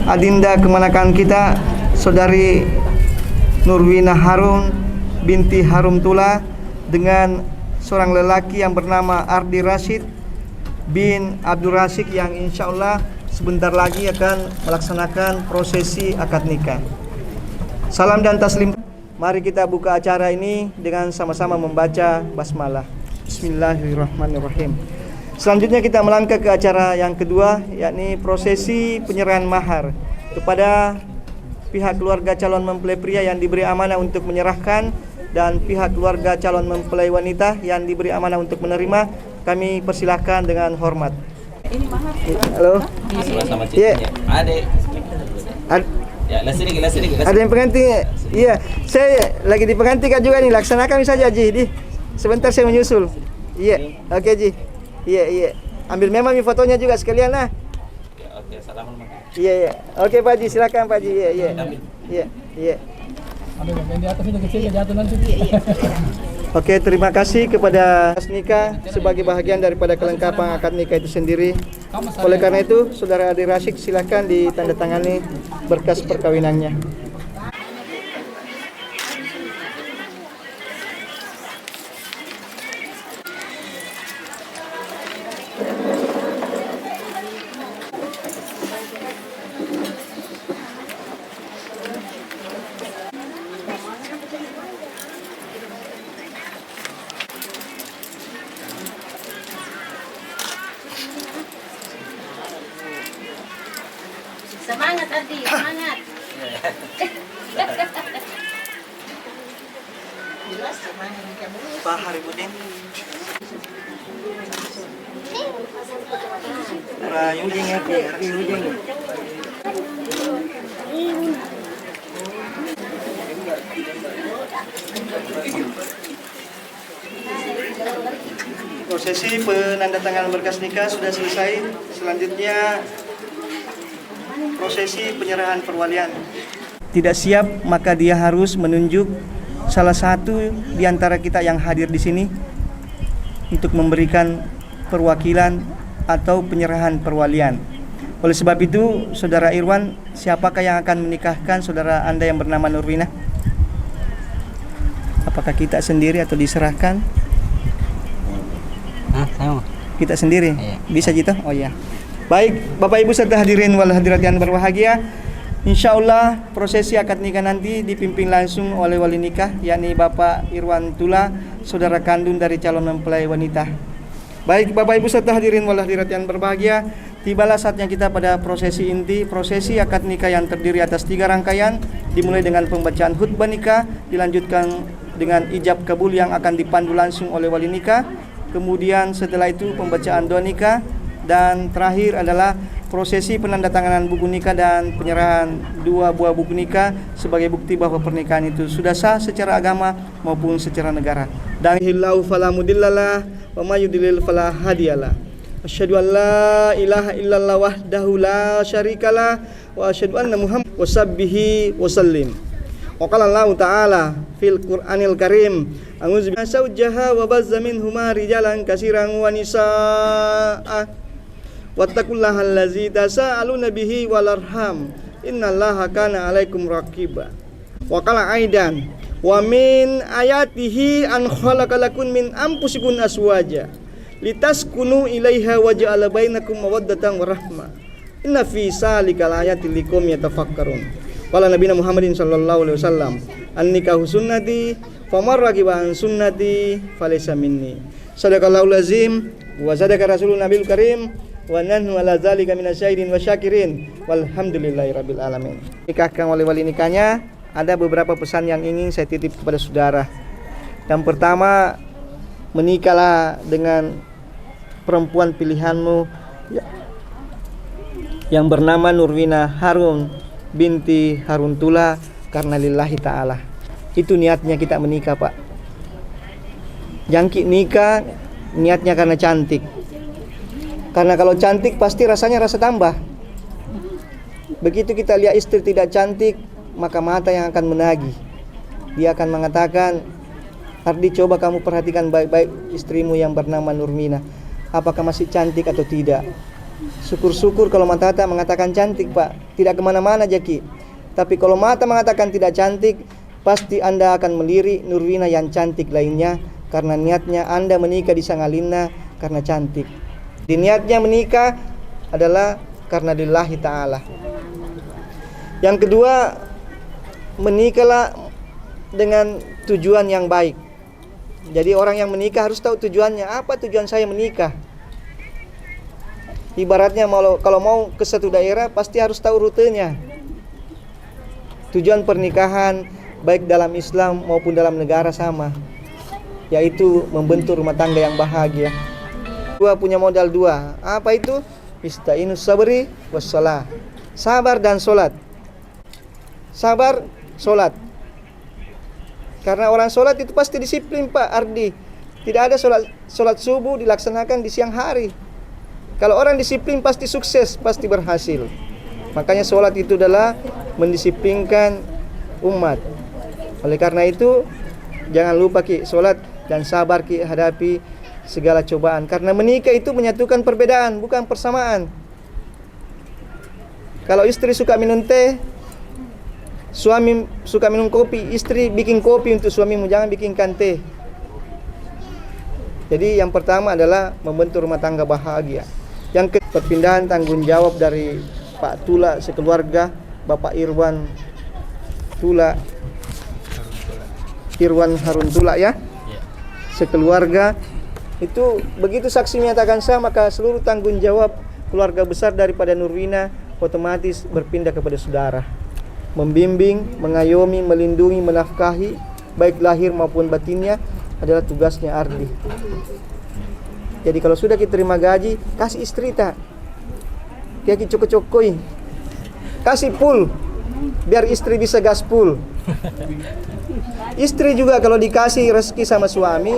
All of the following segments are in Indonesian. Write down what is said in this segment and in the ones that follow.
adinda kemenakan kita, saudari Nurwina Harun binti Harum Tula dengan seorang lelaki yang bernama Ardi Rashid bin Abdul Rasyid yang insya Allah sebentar lagi akan melaksanakan prosesi akad nikah. Salam dan taslim. Mari kita buka acara ini dengan sama-sama membaca basmalah. Bismillahirrahmanirrahim. Selanjutnya kita melangkah ke acara yang kedua, yakni prosesi penyerahan mahar kepada pihak keluarga calon mempelai pria yang diberi amanah untuk menyerahkan dan pihak keluarga calon mempelai wanita yang diberi amanah untuk menerima. Kami persilahkan dengan hormat. Ini mahar. Halo. Sama Iya. Adek. Ya, sedikit. Ada yang pengantin? Iya, saya lagi di pengantin juga nih. Laksanakan saja Ji. Sebentar saya menyusul. Iya, oke Ji. Iya. Ambil memang fotonya juga sekalian lah. Ya, oke, assalamualaikum. Iya. Oke Pak Ji, silakan Pak Ji. Iya. Ambil yang di atas ini kecil jatuh nanti. Oke, terima kasih kepada akad nikah sebagai bahagian daripada kelengkapan akad nikah itu sendiri. Oleh karena itu, Saudara Ardi Rashid silakan ditandatangani berkas perkawinannya. Semangat Ardi, semangat. Jelas semangat kamu. Pak Haribudin. Ujung ya, ujung. Prosesi penandatanganan berkas nikah sudah selesai. Selanjutnya prosesi penyerahan perwalian. Tidak siap, maka dia harus menunjuk salah satu di antara kita yang hadir di sini untuk memberikan perwakilan atau penyerahan perwalian. Oleh sebab itu, Saudara Irwan, siapakah yang akan menikahkan saudara Anda yang bernama Nurwina? Apakah kita sendiri atau diserahkan? Saya Kita sendiri? Iya. Bisa gitu? Oh iya. Baik, Bapak Ibu serta hadirin wal hadirat yang berbahagia, insya Allah prosesi akad nikah nanti dipimpin langsung oleh wali nikah, yakni Bapak Irwan Tula, saudara kandung dari calon mempelai wanita. Baik, Bapak Ibu serta hadirin wal hadirat yang berbahagia, tibalah saatnya kita pada prosesi inti. Prosesi akad nikah yang terdiri atas 3 rangkaian, dimulai dengan pembacaan khutbah nikah, dilanjutkan dengan ijab kabul yang akan dipandu langsung oleh wali nikah. Kemudian setelah itu pembacaan doa nikah, dan terakhir adalah prosesi penandatanganan buku nikah dan penyerahan 2 buah buku nikah sebagai bukti bahwa pernikahan itu sudah sah secara agama maupun secara negara. Dan hillahu fala mudillalah wa may yudlil fala hadiyalah. Asyhadu an la ilaha illallah wahdahu la syarikalah wa asyhadu anna Muhammad wasabbihi wasallim. Wa qala Allah Ta'ala fil Qur'anil Karim, a'udzu billahi saujaha wa bazza minhuma rijalan katsiran wa nisaa'a. Wattaqullaha allazi tasaaluna bihi wal arham, innallaha kana 'alaikum raqiba. Wa qala aidan, wa min ayatihi an khalaqalakum min anfusikum aswaja litaskunu ilaiha wa ja'ala bainakum mawaddatan wa rahmah. Inna fi dzalika laayatil liqaumin yatafakkarun. Qala nabiyina Muhammadin sallallahu alaihi wasallam, an-nikahu sunnati faman ragiba an sunnati falaysa minni. Sadaqallahul azim wa sadaqa rasulun nabiyul karim. Wa nahnu ala zalika minasyahidin wa syakirin walhamdulillahirabbil alamin. Nikahkan oleh wali nikahnya, ada beberapa pesan yang ingin saya titip kepada saudara. Yang pertama, menikahlah dengan perempuan pilihanmu yang bernama Nurwina Harun binti Harun Tula karena lillahi ta'ala. Itu niatnya kita menikah, Pak. Yang nikah niatnya karena cantik. Karena kalau cantik pasti rasanya rasa tambah. Begitu kita lihat istri tidak cantik, maka mata yang akan menagih. Dia akan mengatakan, Ardi, coba kamu perhatikan baik-baik istrimu yang bernama Nurwina. Apakah masih cantik atau tidak? Syukur-syukur kalau mata mengatakan cantik, Pak. Tidak kemana-mana, Jaki. Tapi kalau mata mengatakan tidak cantik, pasti Anda akan melirik Nurwina yang cantik lainnya, karena niatnya Anda menikah di Sangalinna karena cantik. Di niatnya menikah adalah karena lillahi ta'ala. Yang kedua, menikahlah dengan tujuan yang baik. Jadi orang yang menikah harus tahu tujuannya. Apa tujuan saya menikah? Ibaratnya kalau mau ke satu daerah pasti harus tahu rutenya. Tujuan pernikahan baik dalam Islam maupun dalam negara sama, yaitu membentuk rumah tangga yang bahagia. Dua punya modal dua. Apa itu? Ista'inus sabri wassalah. Sabar dan solat. Sabar, solat. Karena orang solat itu pasti disiplin, Pak Ardi. Tidak ada solat subuh dilaksanakan di siang hari. Kalau orang disiplin pasti sukses, pasti berhasil. Makanya sholat itu adalah mendisiplinkan umat. Oleh karena itu, jangan lupa Ki sholat dan sabar Ki hadapi segala cobaan. Karena menikah itu menyatukan perbedaan, bukan persamaan. Kalau istri suka minum teh, suami suka minum kopi, istri bikin kopi untuk suamimu, jangan bikinkan teh. Jadi yang pertama adalah membentuk rumah tangga bahagia. Yang kedua, perpindahan tanggung jawab dari Pak Tula sekeluarga, Bapak Irwan Harun Tula ya, sekeluarga itu begitu saksi menyatakan sah, maka seluruh tanggung jawab keluarga besar daripada Nurwina otomatis berpindah kepada saudara. Membimbing, mengayomi, melindungi, menafkahi baik lahir maupun batinnya adalah tugasnya Ardi. Jadi kalau sudah kita terima gaji, kasih istri tak, kayak cocok-cokoi, kasih full, biar istri bisa gaspul. Istri juga kalau dikasih rezeki sama suami,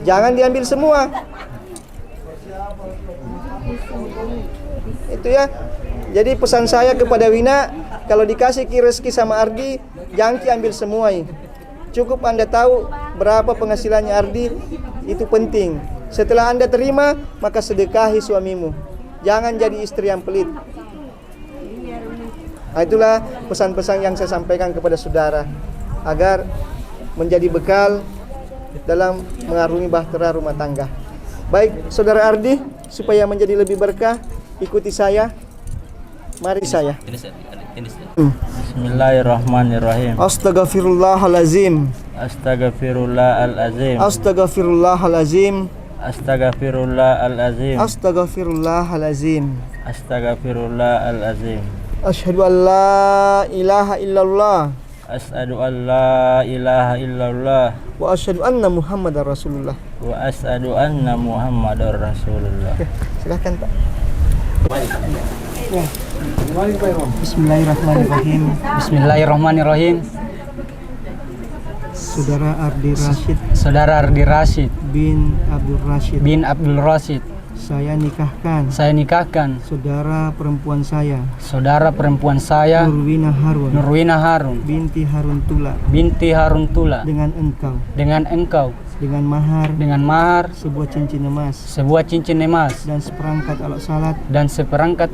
jangan diambil semua. Itu ya. Jadi pesan saya kepada Wina, kalau dikasih rezeki sama Ardi, jangan diambil semua. Cukup Anda tahu berapa penghasilannya Ardi, itu penting. Setelah Anda terima, maka sedekahi suamimu. Jangan jadi istri yang pelit. Nah, itulah pesan-pesan yang saya sampaikan kepada saudara, agar menjadi bekal dalam mengarungi bahtera rumah tangga. Baik, saudara Ardi, supaya menjadi lebih berkah, ikuti saya. Mari saya. Bismillahirrahmanirrahim. Astaghfirullahalazim. Astaghfirullahalazim. Astaghfirullahalazim. Astaghfirullahalazim. Astaghfirullahalazim. Astaghfirullahalazim. Asyhadu an la ilaha illallah Asyhadu an la ilaha illallah wa asyhadu anna Muhammadar Rasulullah. wa asyhadu anna Muhammadar Rasulullah. Oke, silakan Pak. Bismillahirrahmanirrahim. Bismillahirrahmanirrahim. Saudara Ardi Rashid bin Abdul Rashid. Saya nikahkan saudara perempuan saya Nurwina Harun binti Harun Tula dengan engkau dengan mahar sebuah cincin emas dan seperangkat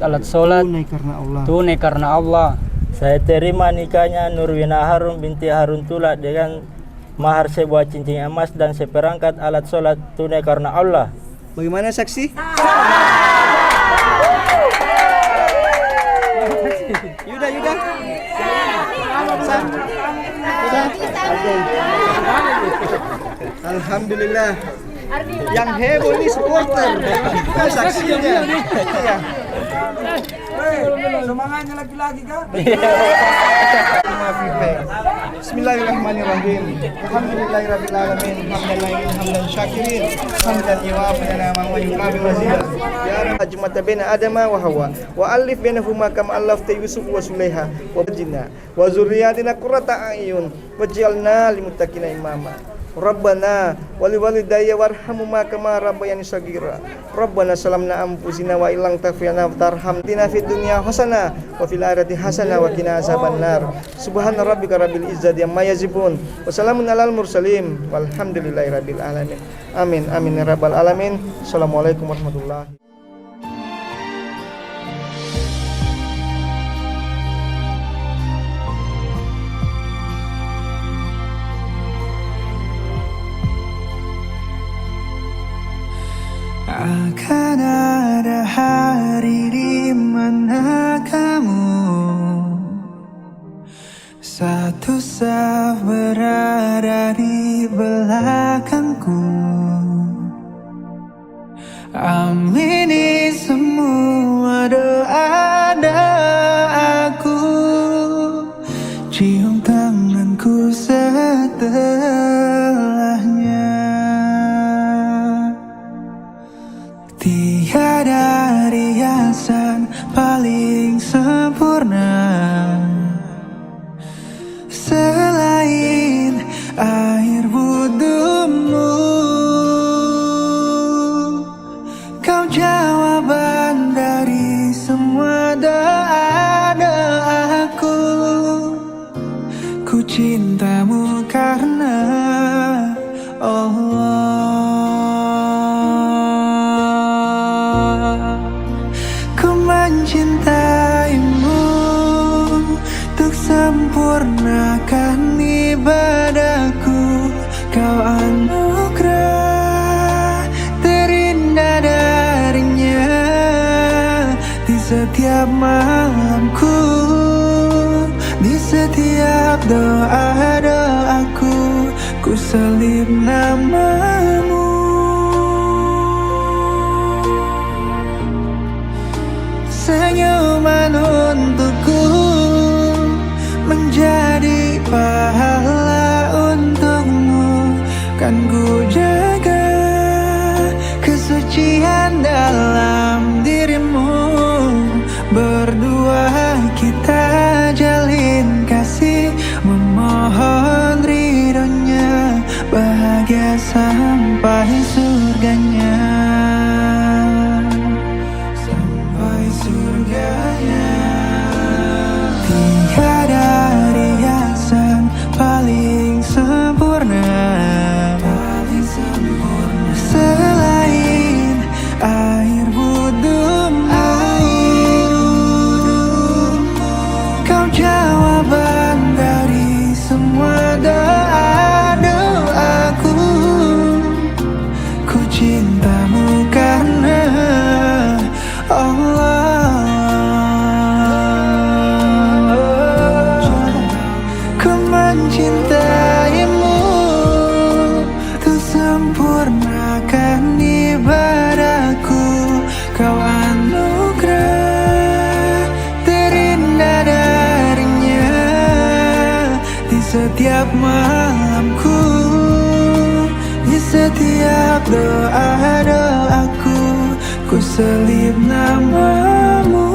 alat salat tunai karena Allah. Saya terima nikahnya Nurwina Harun binti Harun Tula dengan mahar sebuah cincin emas dan seperangkat alat sholat tunai karena Allah. Bagaimana saksi? Yuda. Alhamdulillah. Yang heboh ini supporter, bukan saksinya. Iya. Semangatnya laki-laki kah? Bismillahirrahmanirrahim. Alhamdulillahirabbil alamin. Hamdan syakirin. Hamdan yuwafi ni'amahu wa yuqabil mazid. Ya Rabb, jumata baina Adama wa Hawa wa alif bainahuma kama allafta Yusuf wa Sulaiha wa jinna wa zurriyyatina qurrata a'yun waj'alna lil muttaqina imama. Rabbana wali walidayya warhamhuma kama rabbayani shaghira. Rabbana salamna anfusina wa illam taghfir lana tarhamna fid dunya hasanah wa fil akhirati hasanah wa qina azabannar. Subhana rabbika rabbil izzati amma yasifun wa salamun alal mursalin walhamdulillahi rabbil alamin. Amin amin ya rabbal alamin. Assalamualaikum warahmatullahi Akan ada hari di mana kamu satu saf berada di belakangku. Amini semua doa-doaku, cium tanganku setelahnya. Tiada riasan paling sempurna selain air wudhumu. Kau jawaban dari semua doa-doaku. Ku cintamu karena Allah. Ku mencintaimu untuk sempurnakan ibadahku. Kau anugerah terindah darinya. Di setiap malamku, di setiap doa-doaku, ku selip namamu. Senyuman untukku menjadi pahala untukmu. Kan ku jaga kesucian dalam dirimu. Berdua kita jalin kasih, memohon ridhonya, bahagia sampai surganya. Sampai surganya. Tiada riasan paling sempurna selain air wudhumu. Kau jawaban dari semua doa-doaku. Ku cintamu karena Allah. Ku mencintaimu untuk sempurnakan ibadahku. Kau anugerah terindah darinya. Di setiap malamku, di setiap doa-doaku, ku selip namamu.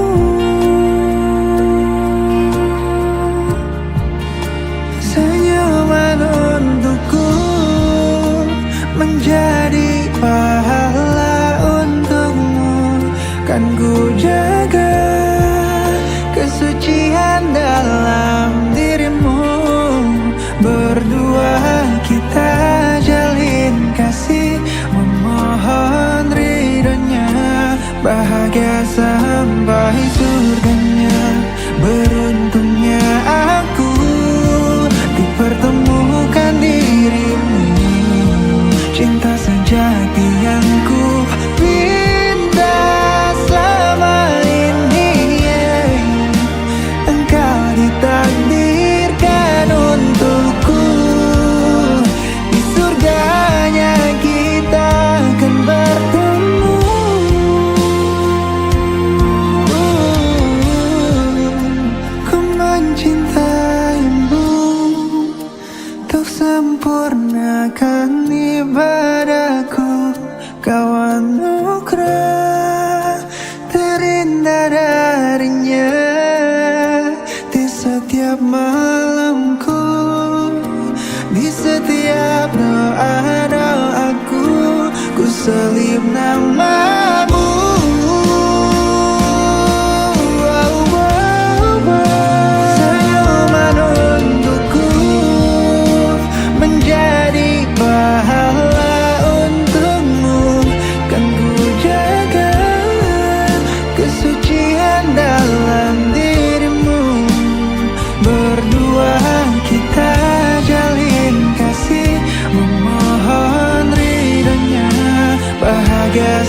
Senyuman untukku menjadi pahala untukmu. Kan ku jaga kesucian dalam dirimu. Berdua kita jalin kasih, memohon ridhonya, bahagia sampai surganya. Beruntungnya aku dipertemukan dirimu. Cinta sejati yang ku pinta selama ini. Engkau ditakdirkan untukku. Di surganya kita akan bertemu. Ku mencintaimu untuk sempurnakan ibadahku. Kau anugerah terindah darinya. Di setiap malamku, di setiap doa-doaku, ku selip namamu. Senyuman untukku menjadi pahala untukmu. Kan ku jaga kesucian dalam dirimu. Berdua kita jalin kasih, memohon ridhonya, bahagia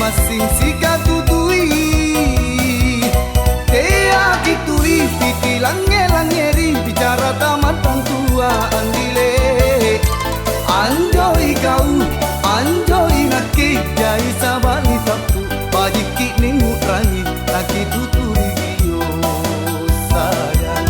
masing sika tutui Tea kituri piti lange-langeri bicara tamat tua andile Anjoi kau anjoi naki jai sabani tapu bajiki ningu rangi naki tuturi giyo sayang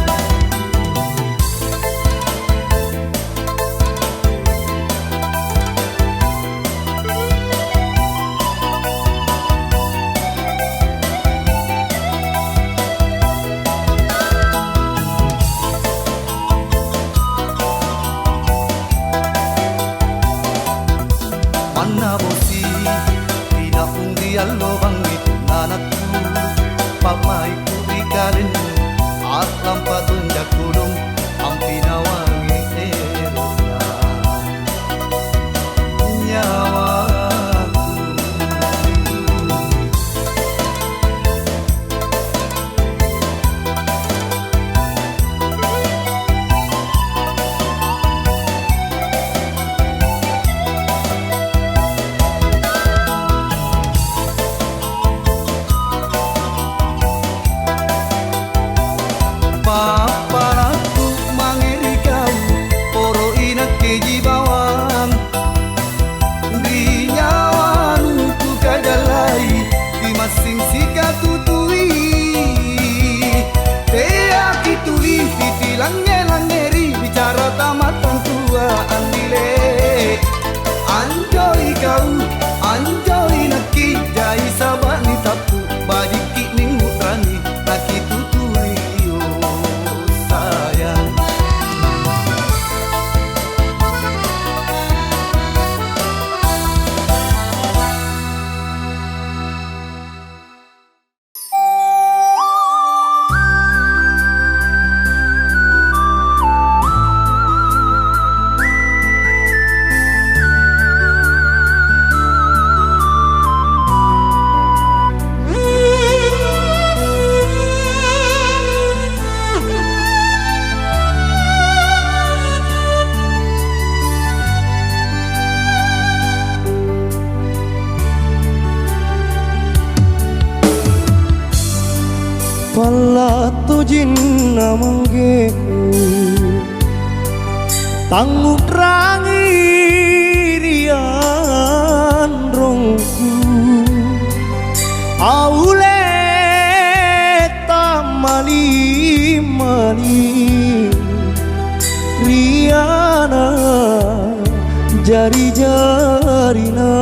Mana bosi Tina undi allo bangi nanakku Pamai kuri karen Aklam patun jakulung Ampina wangi erona Nyawaku Paparaku mangeri kau Poro inak keji bawang Di nyawanu tu kadalai Di masing sika tutui Tea kituri titi lange-langeri Bicara tamatan tua andile Anjoi kau anjoi naki jai sabani tapu bajiki ningu rani naki tuturi yo sayang Pala tu jinna mangge tanggung rangi rian rongku aule tamali mali riana jari jarina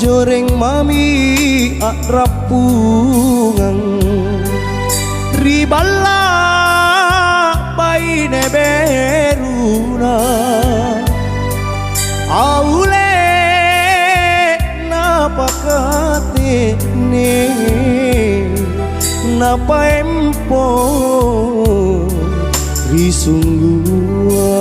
joreng mami akrapungang riballa baine beruna aule napakate ne napaempo risunggua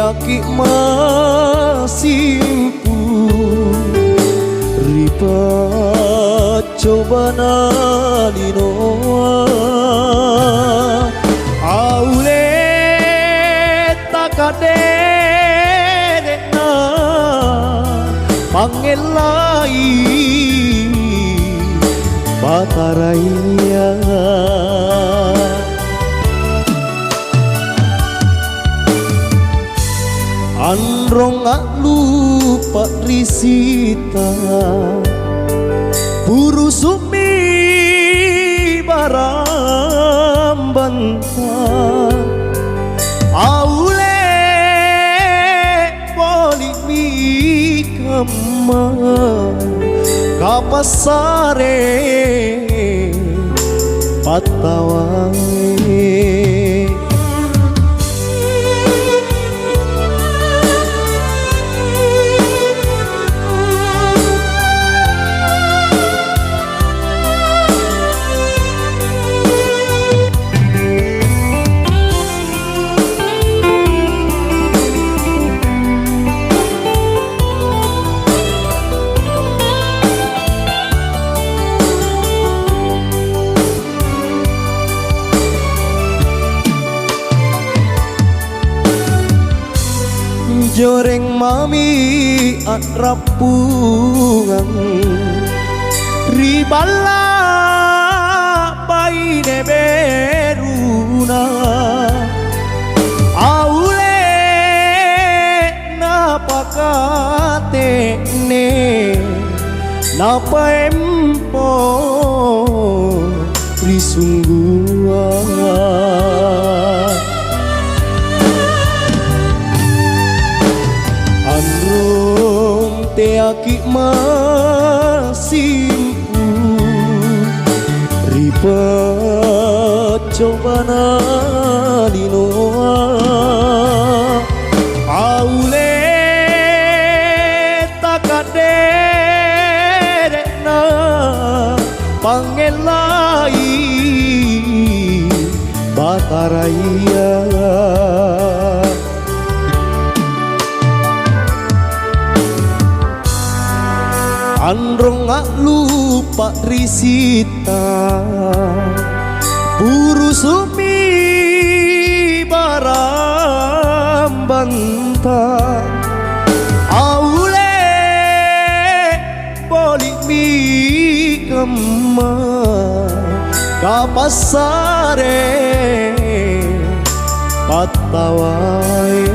Aki masimpu ripa coba nalinoa aule takadena pangelai bataraya Androng gak lupa risita Buru sumi baram bantah Aule boli mi kama Kapasare patawange joreng mami atrapungan ribala bai de beruna aule napakate ne napa empo risungguan androng te aki masimpu ribet cobana dinoa aule takaderena pangelai bataraya androng gak lupa risita buru sumi barambanta aule balik mi kema kapasare patawae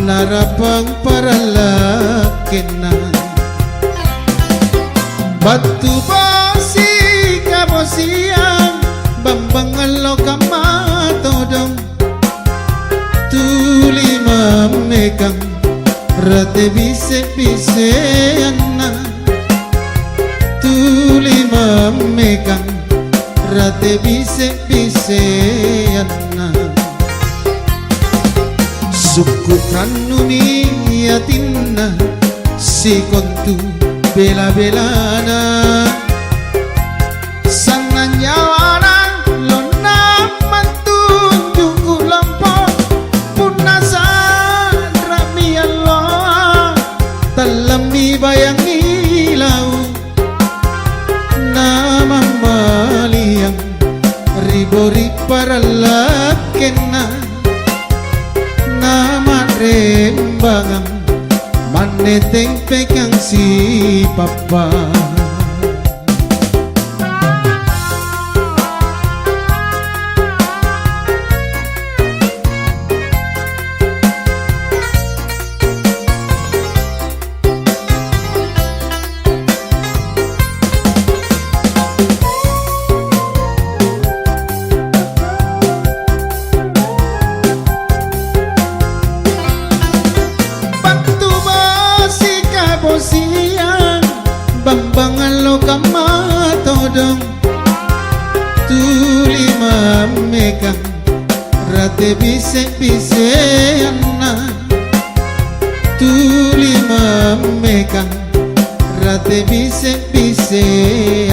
narapang paralakena batu basi kamo siang bambang alo kamatodong tu rate bise-bise anna tuli memegang rate bise-bise anna suku ranuni yatinna si kontu bela-belana sana nyawana lona mantunjuk lampo punasa rami Allah dalam dibayangi lau nama maliang ribori para lakena nama rembangan maneteng pegang si papa siang bang-bangan lo kamatodong tuli memegang rate bise-bise anna tuli memegang rate bise-bise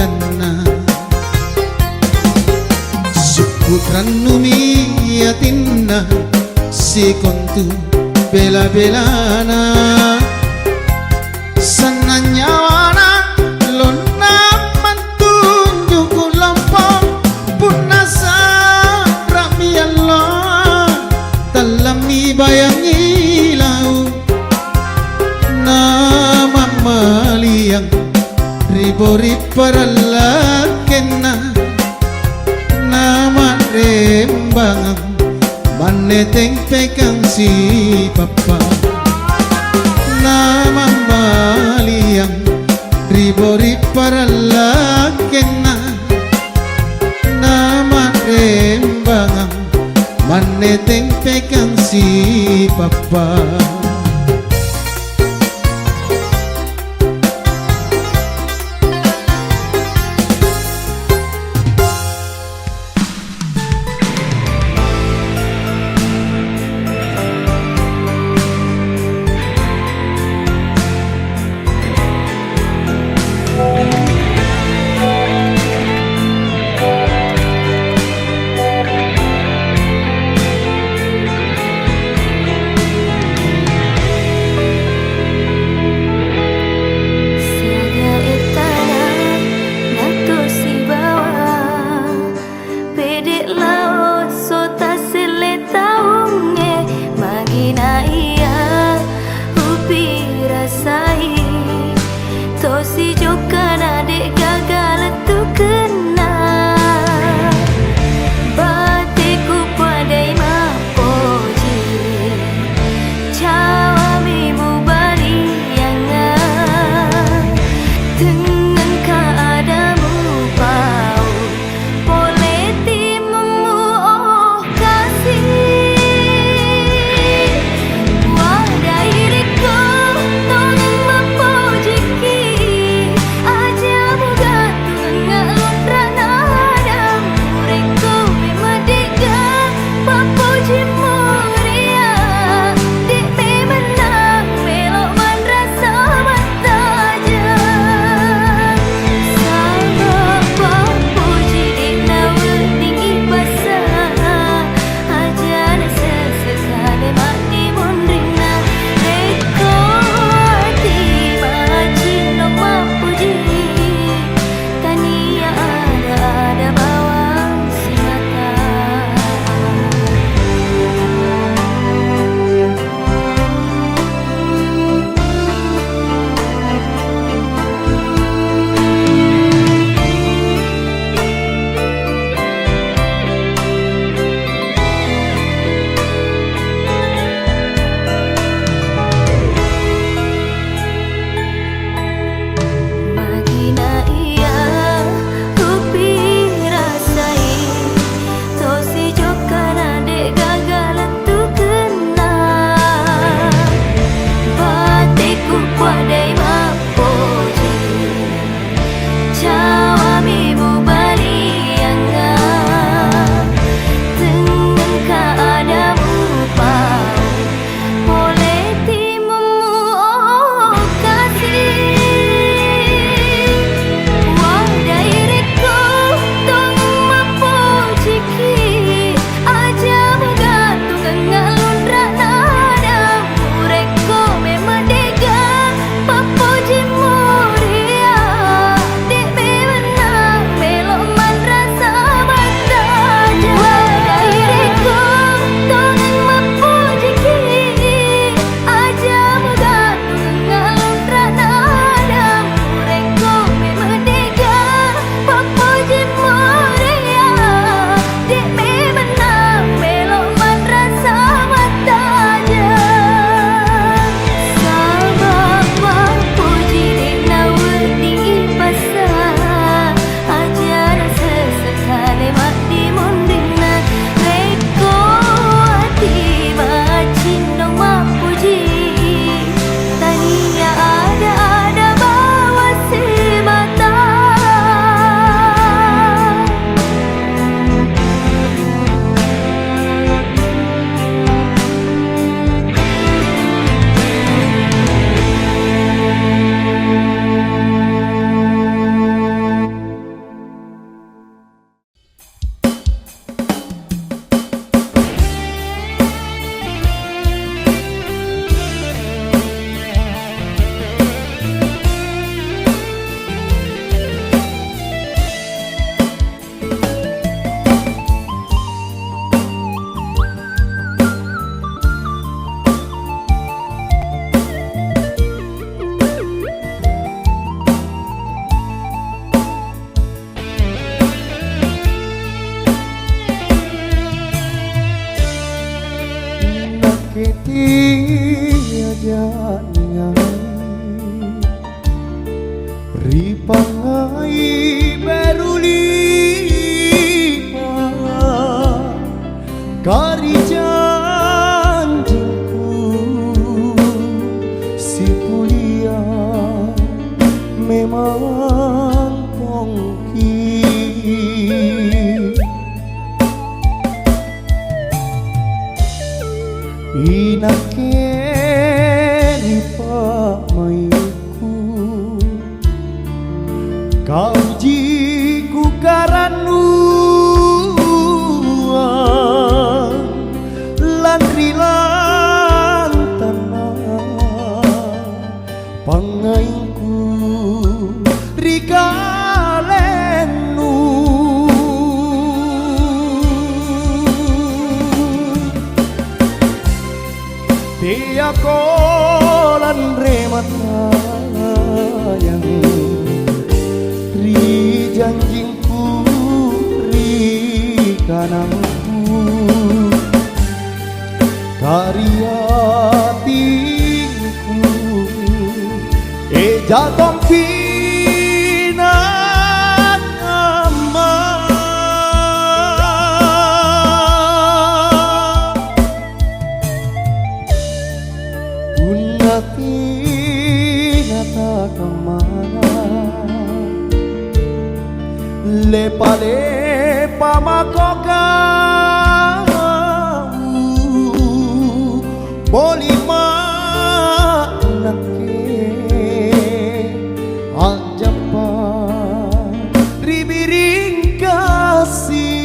anna suku ranumi yatinna si kontu bela-belana sana nyawana lona mantunjuk lampo punasa rami Allah dalam dibayangi lau nama maliang ribori para lakena nama rembangan maneteng pegang si papa nama maliang ribori para lakena nama rembangan maneteng pegang si papa memang pongki inake ni pamaiku kau jiku karanuan lan rilantana pangainku rikalenu dia kolan remata yang ri janjingku ri kanangku karya tingku jatong pinang Unati nata kemana lepa makoka bolima nake ajapa ribiring kasih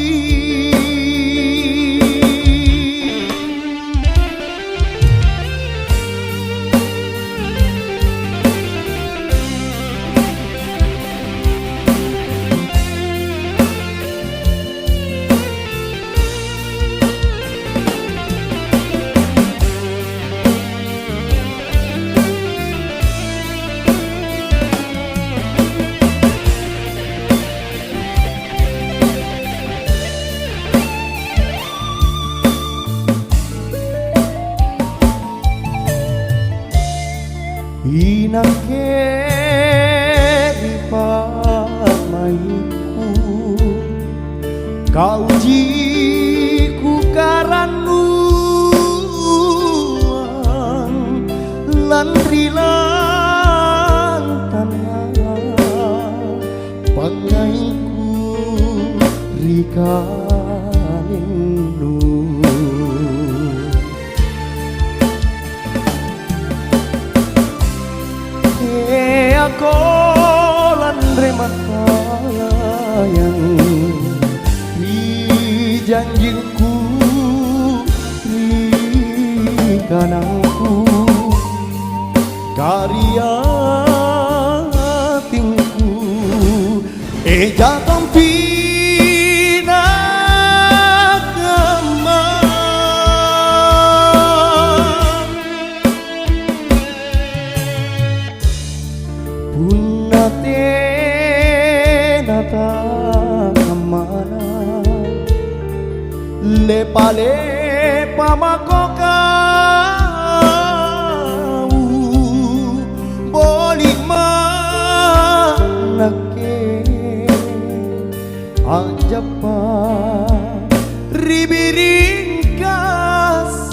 inake ripat maiku kau jiku karanuan lan rilantana pangaiku rikalenu aku landre mata yang di janjingku di kanangku karya tingku jatong pinagama Punate nata kemana lepa makoka bolima nake ajapa ribiring kasih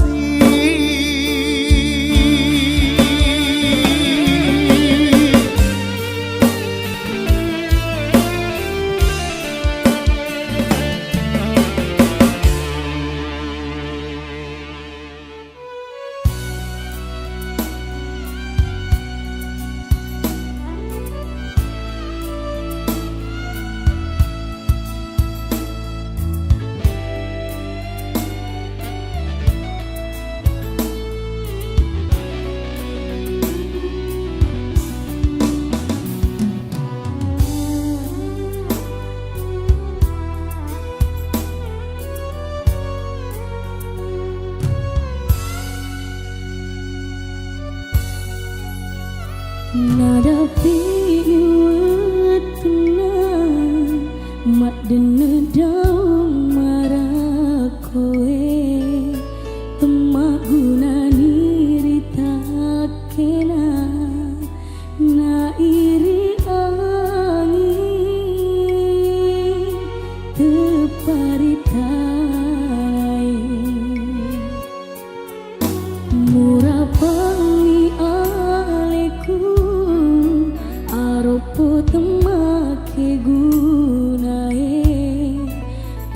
aropo temake gunae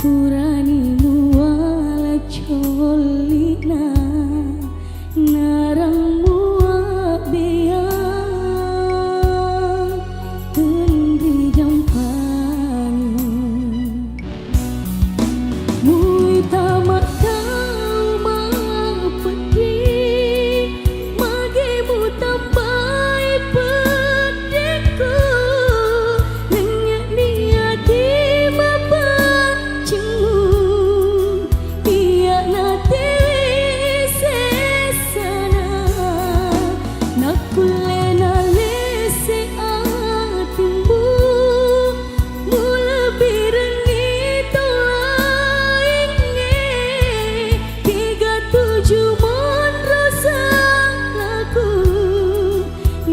purani muala cholina narang mua bea tendri jampanyu mui tamak kau mapeti mage mu tambai pedeku nenyak niati mapancemu iya nate sesana nakulena lese atimu mula birengi tolainge 37 mon rasa laku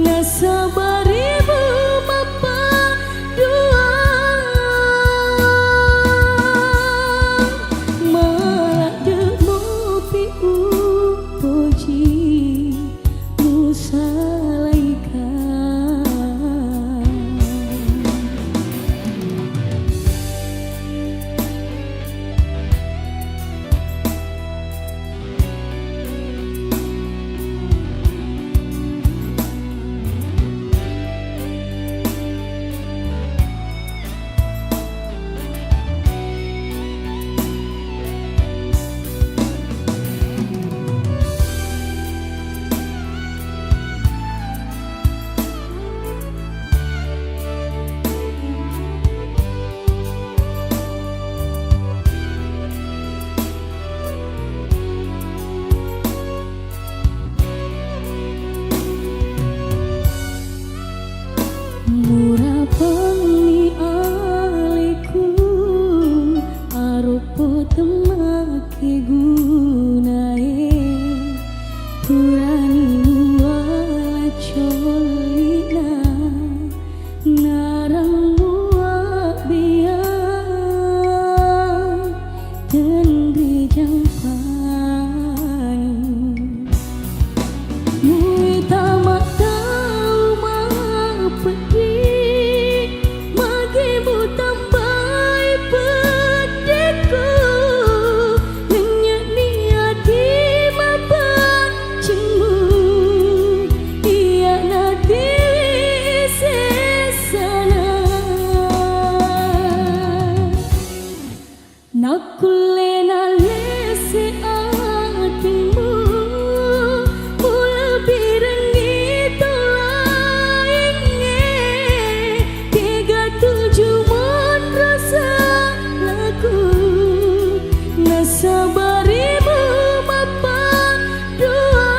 nasabarimu mapa dua malah demo pi upoji musalaikan murah pengi aliku aropo temake gunae purani muala cholina narang mua bea tendri jampanyu mui tamak kau mapeti mage mu tambai pedeku nenyak niati mapancemu iya nati sesana nakulena lese atimu mula birengi tolainge 37 mon rasa laku nasabarimu mapa dua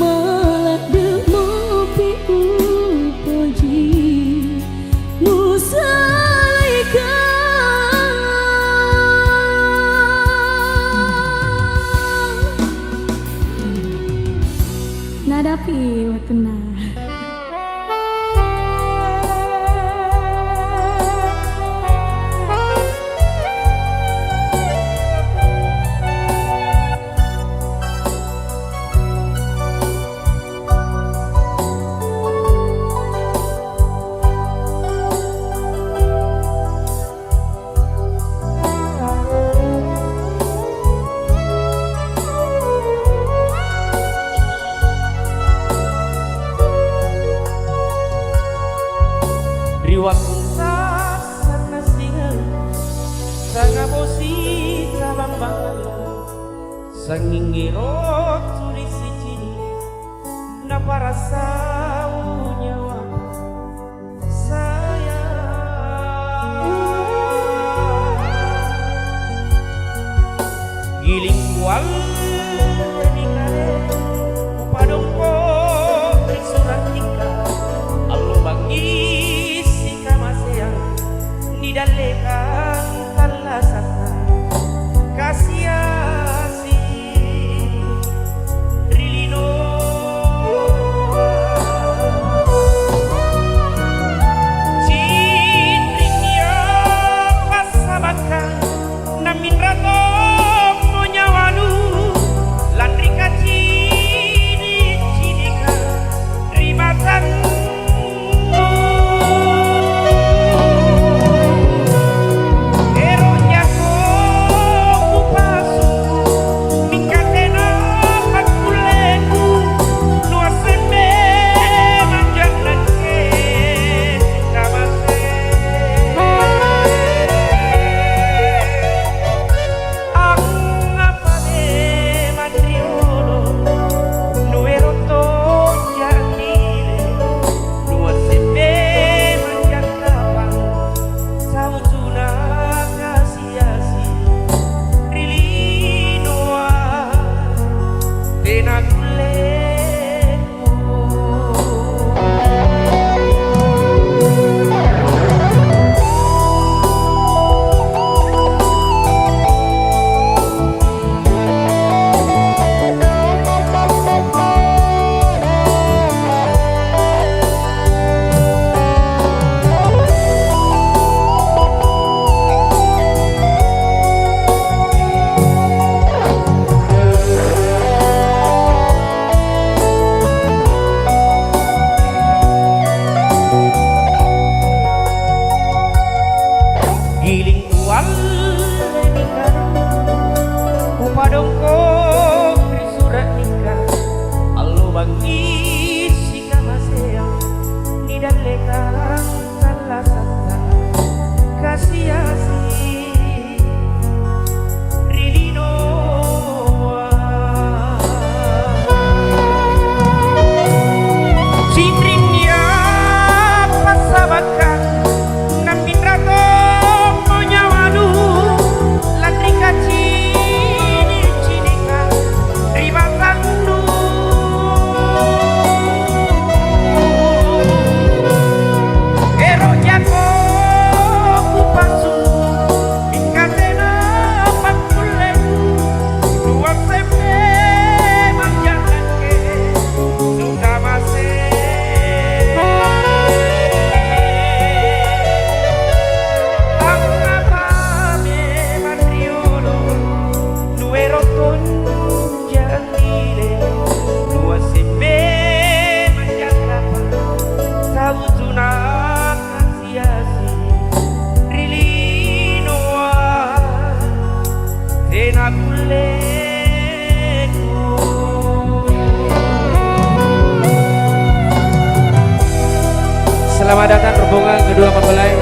malah demo pi upoji musalaikan nadapi wakna Riwaksa sana singa sanga bosi kabang bangala sangingirot tulis sini na para sa nyawa saya giling wal nikare upadong ko surat nikah allo bangi dalekan talasana kasiasi rilino Sidrinya pasabakan namin rato monyawalu latri kacini cinika ribatandu ero jako kupasu mingkatena pakulenu dua sembe manjanake sudah masih Selamat datang rombongan kedua mempelai.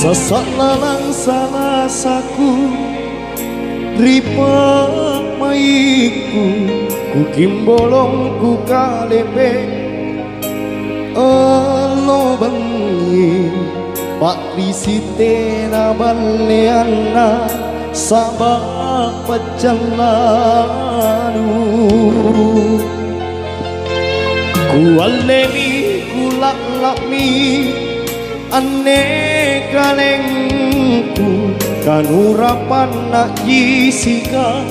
Sasak lalang salah saku ripak maiku ku kimbolong ku kalepe elo bengi pak risite na baleana sabak pecalanu ku alemi ku laklami ane kalengku kanurapan nak jisika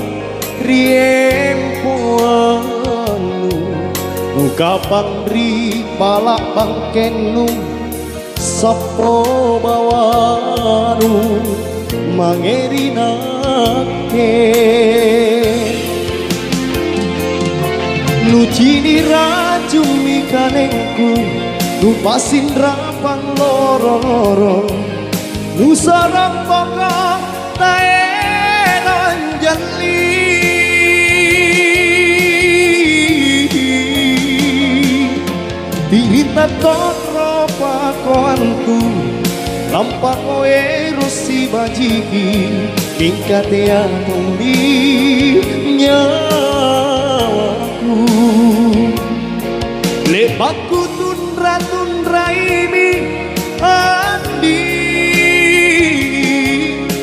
riempoanu nukapang ri palak bangkenu sapo bawanu mangerinake nucini rajumi kalengku nupasin rapang loro-loro nusarang boka taenan jali tirita kotro pakoanku lampak oero si bajiki tingkate atundi nyawaku lepaku tundra ini andi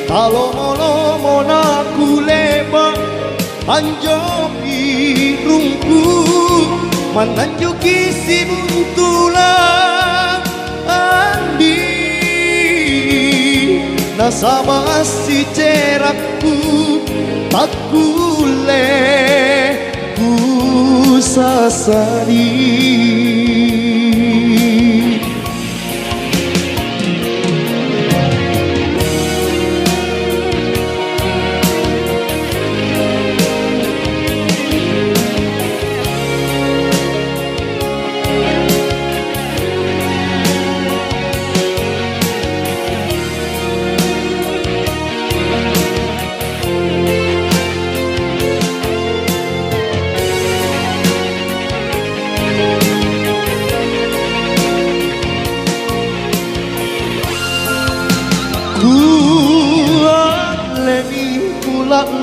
kalau molo aku lebak anjoki rungku mananjoki si buntulang andi nasaba si cerakku takule ku sasari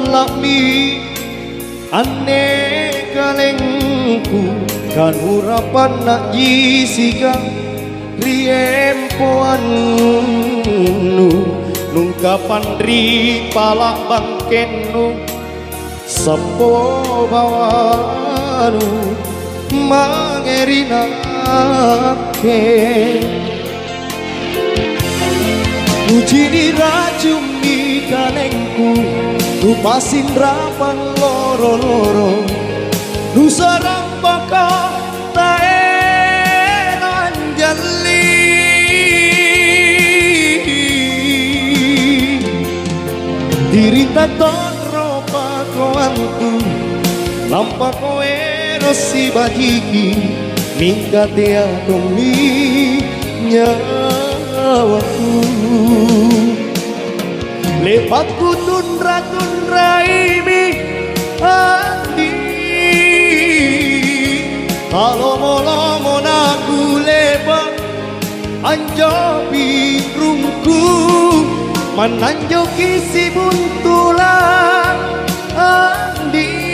lakmi ane kalengku kanurapan nak jisika riempoanu nungkapan ri palak bangkenu sapo bawanu mangerinake ujini rajumi kalengku nupasin rapang loro-loro nusarang baka taenan jali dirita toro pakoanku lampak koero si bajiki Mingkate atomi nyawaku Lepatku tundra ini hati Kalau lomo naku lepak anjopi rungku Menanjoki si buntulan andi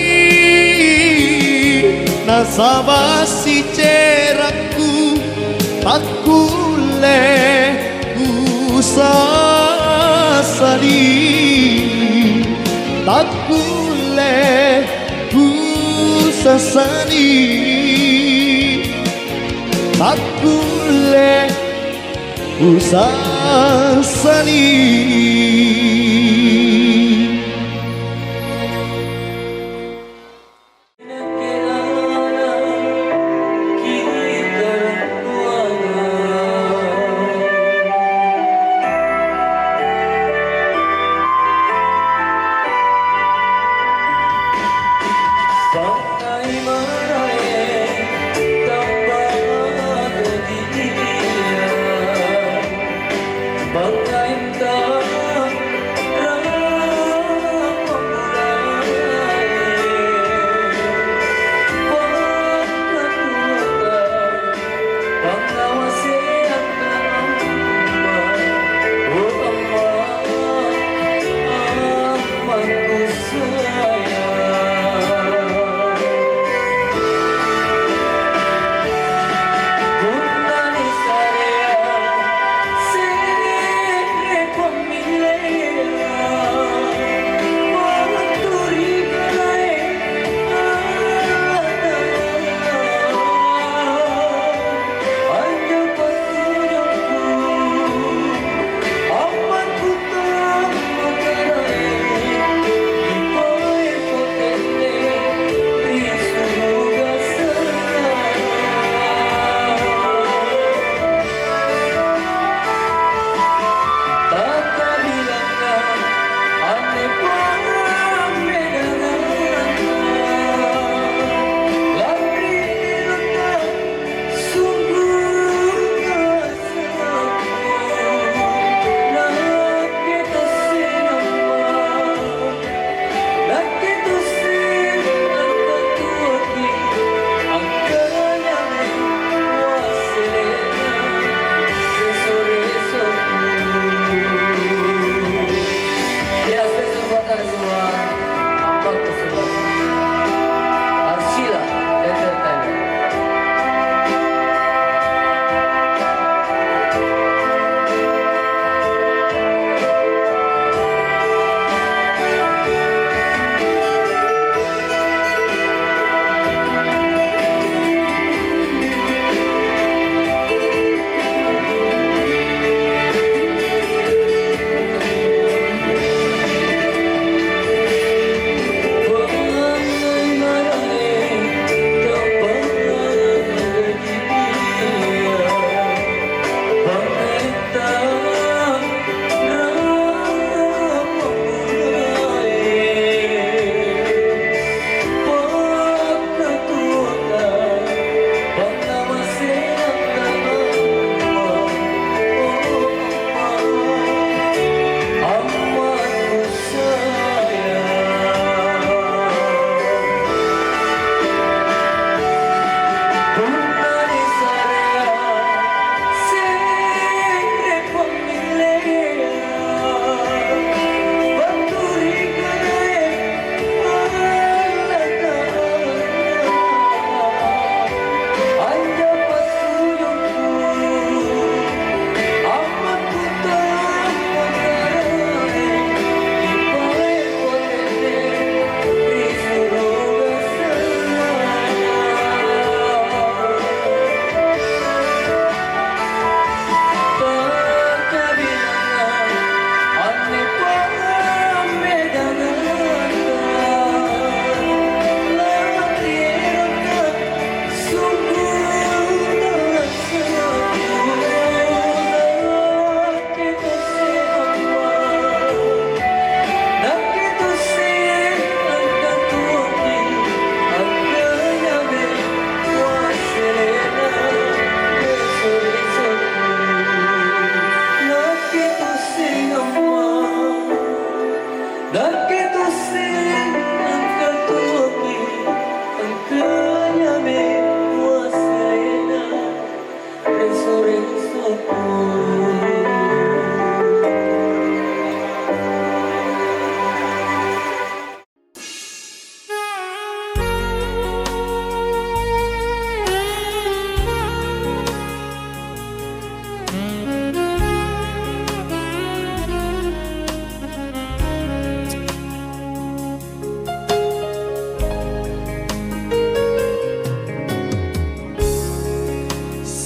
Nasabah si cerakku tak kule usasali Tak kule usasali Tak kule usasali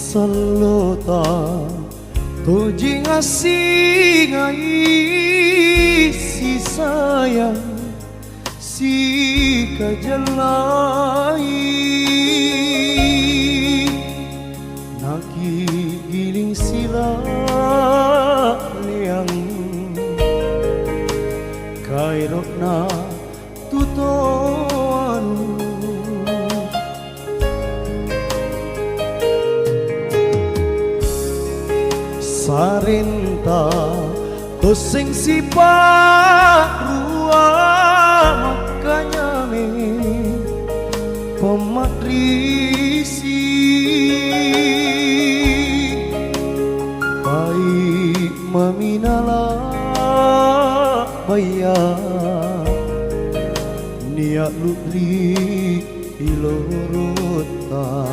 Salota tuji ngasih ngai si sayang si kajalai naki giling sila liang kairok na tutoan Sarinta toseng sipa rua makanya me pematrisi pai maminala baya niat lutri ilorota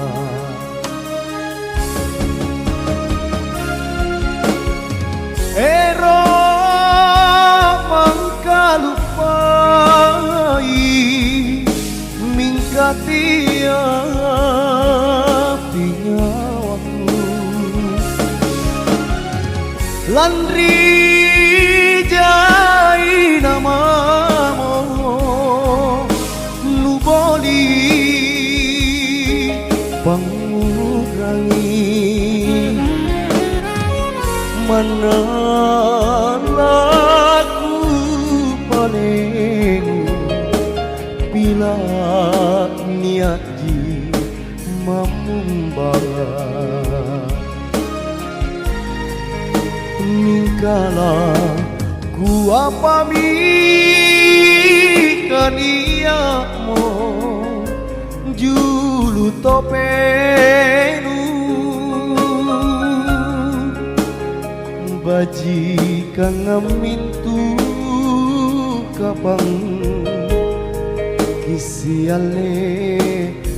Ero mangkalupai mingkatia pinyawaku Landri jai namamu luboli pangurangi mana laku paling bila niat ji membawa mingkala ku apami kaniamu julu topenu baji kang ngamintu kapang kisiale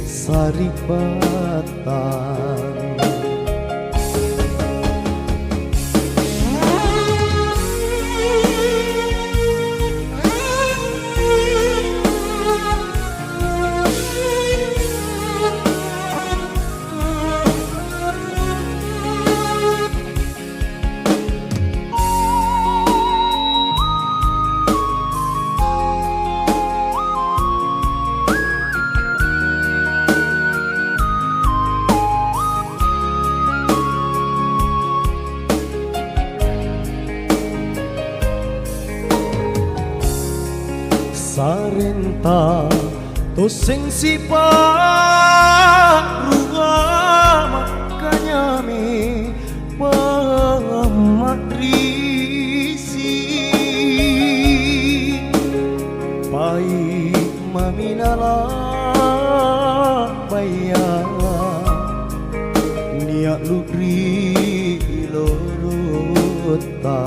saripatan Sarenta toseng sipa ruga makanya me pamatrisi pai maminala baya niat lutri lorota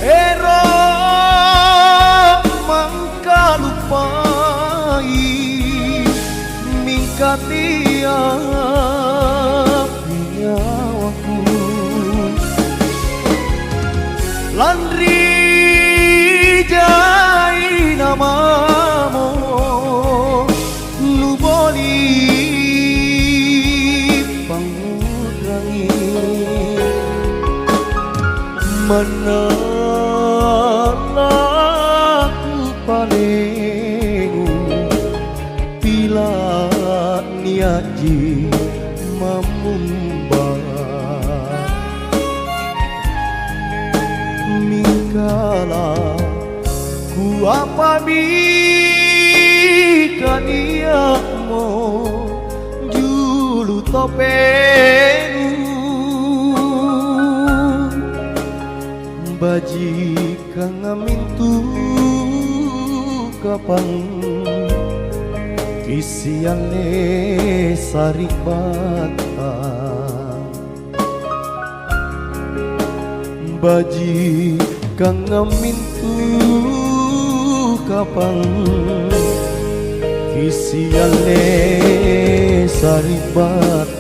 Ero mangkalupai mingkatia pinyawaku Landri jai namamu luboli pangurangi mana laku paling bila niat ji membawa mingkala ku apami kaniamu julu topenu baji kang ngamintu kapang isiane saripatan baji kang ngamintu kapang isiane saripatan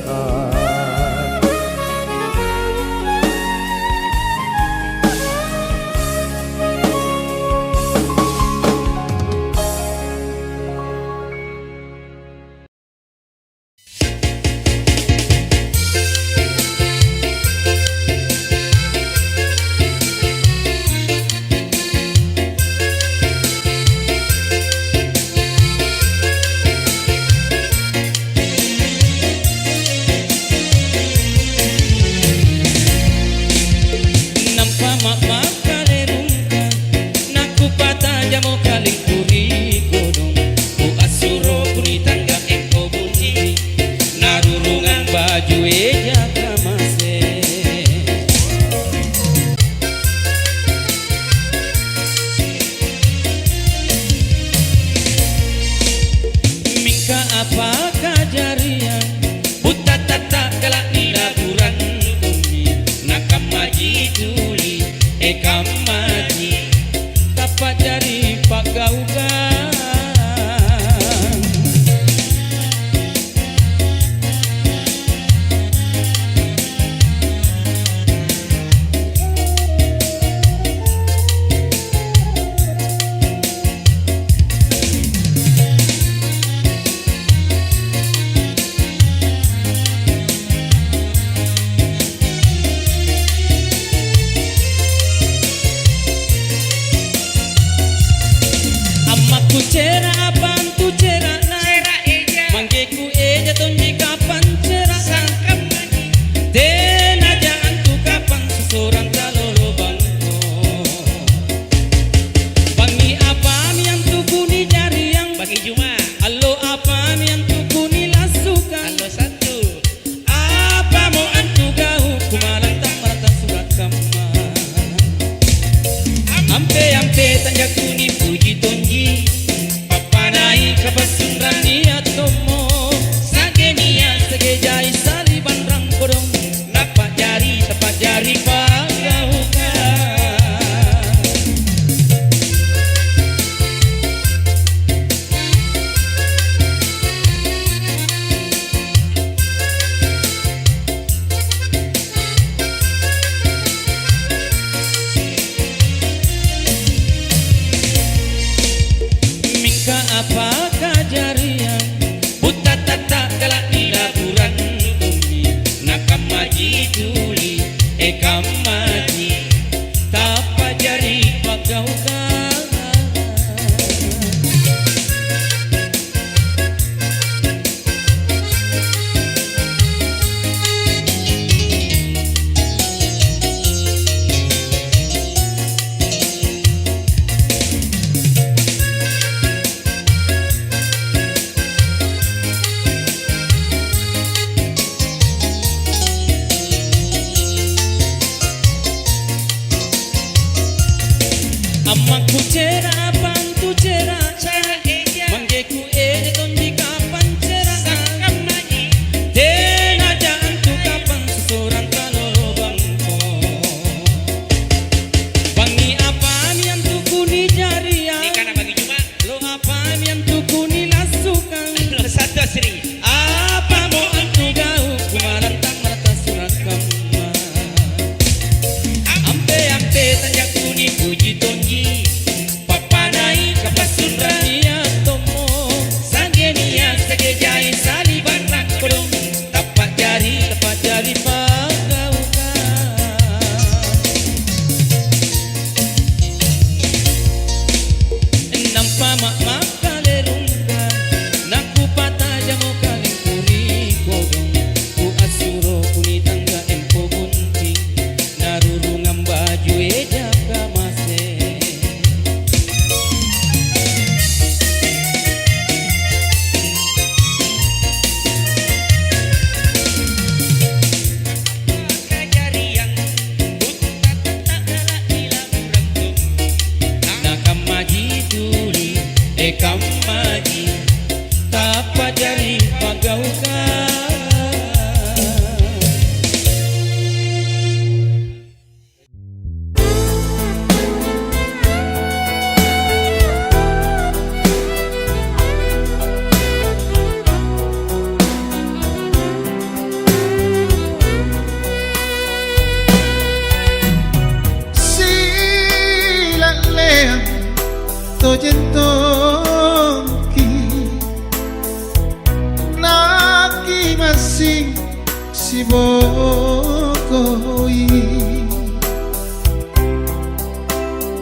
sibokoi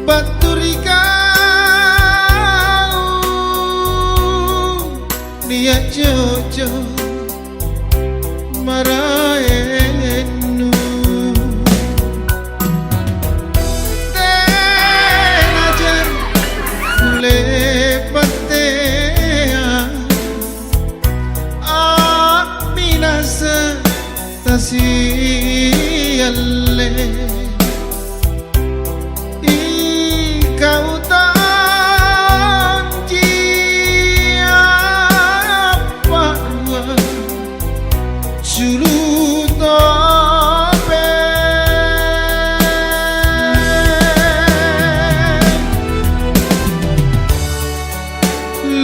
baturi kau dia jojo maraenu tenajan lepatea aminasa tasialle kau tanji apa julu tope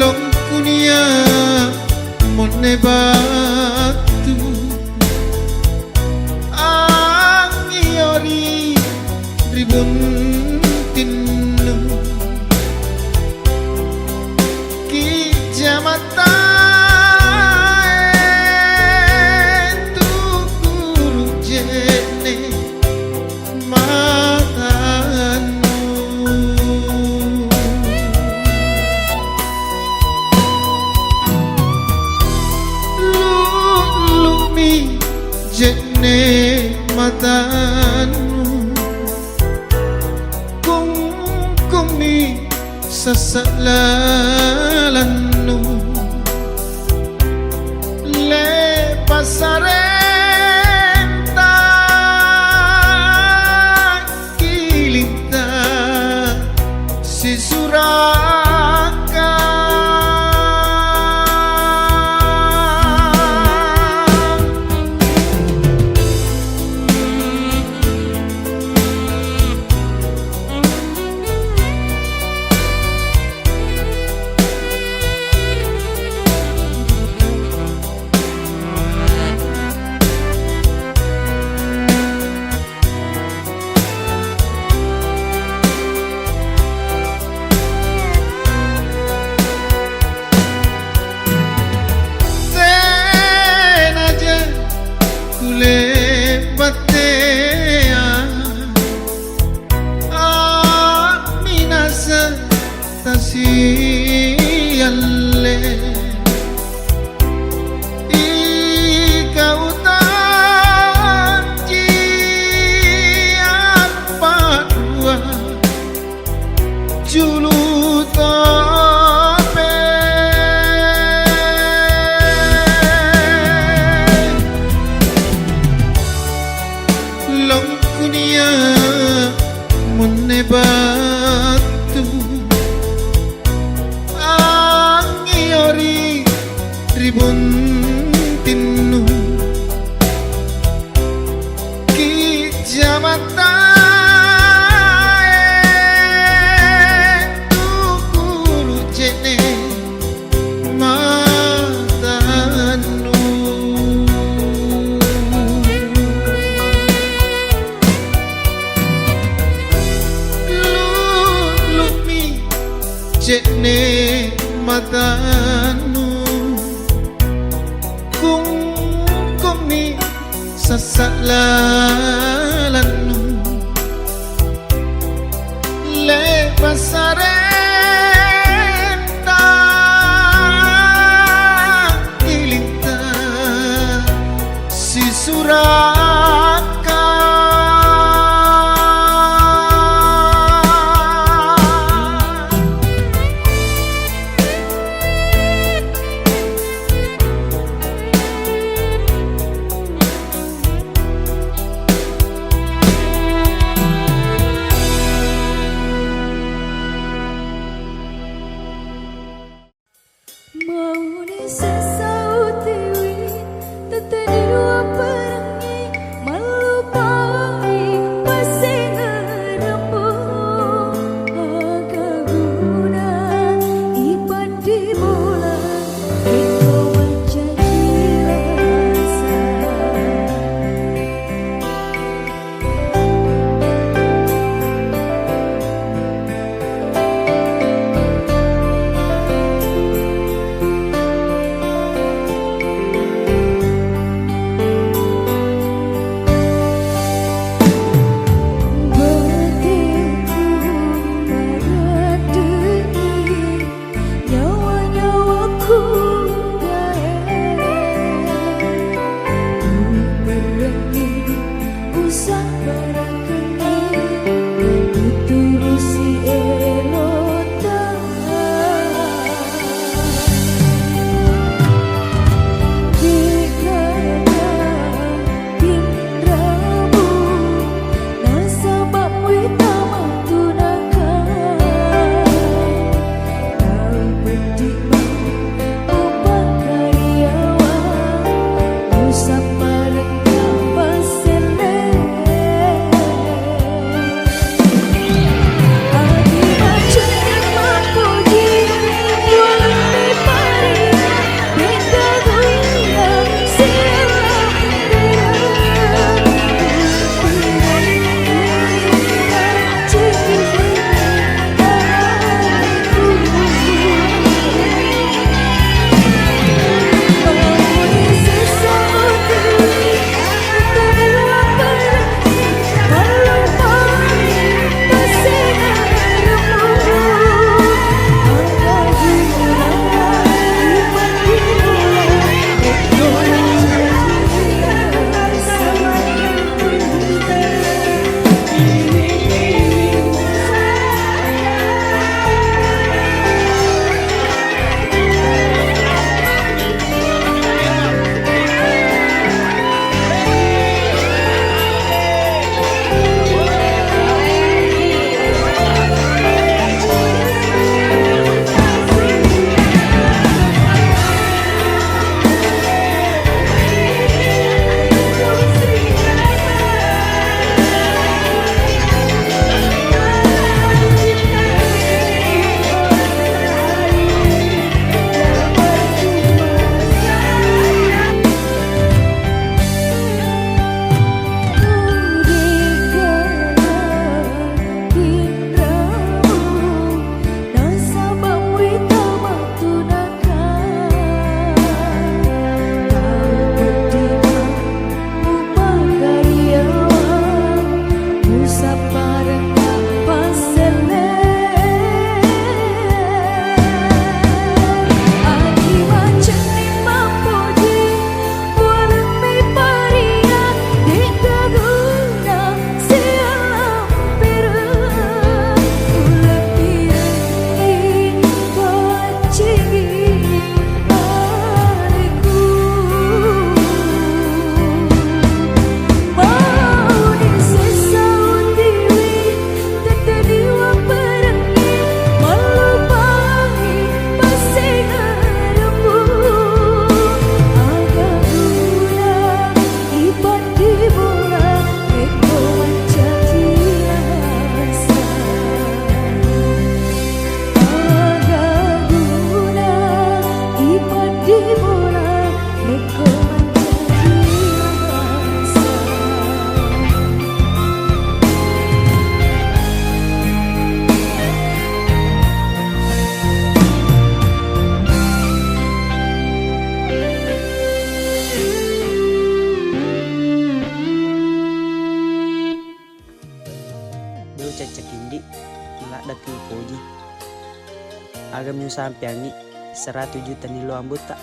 long kunia mone batu angiori ribun Jamata tu guru jene matanu lumi jene matanu kumi sasalan pasarenta kilita si suraka tasialle ikau tanji apa dua julu tope long kunia menebatu angiori ribun tinu ki jamata tu guru jene matanu lumi jene matanu kumi sasalalanu le pasarenta ilita si suraka Mau sesau tiwi teteni dua perangi melupai pasena rembuk agaguna ipan di bulan itu menjadi rasa di bola Eko menjadi rasa Beo cecek indi Melak datu poji Agam yu sampiangi 100 juta nilo anggota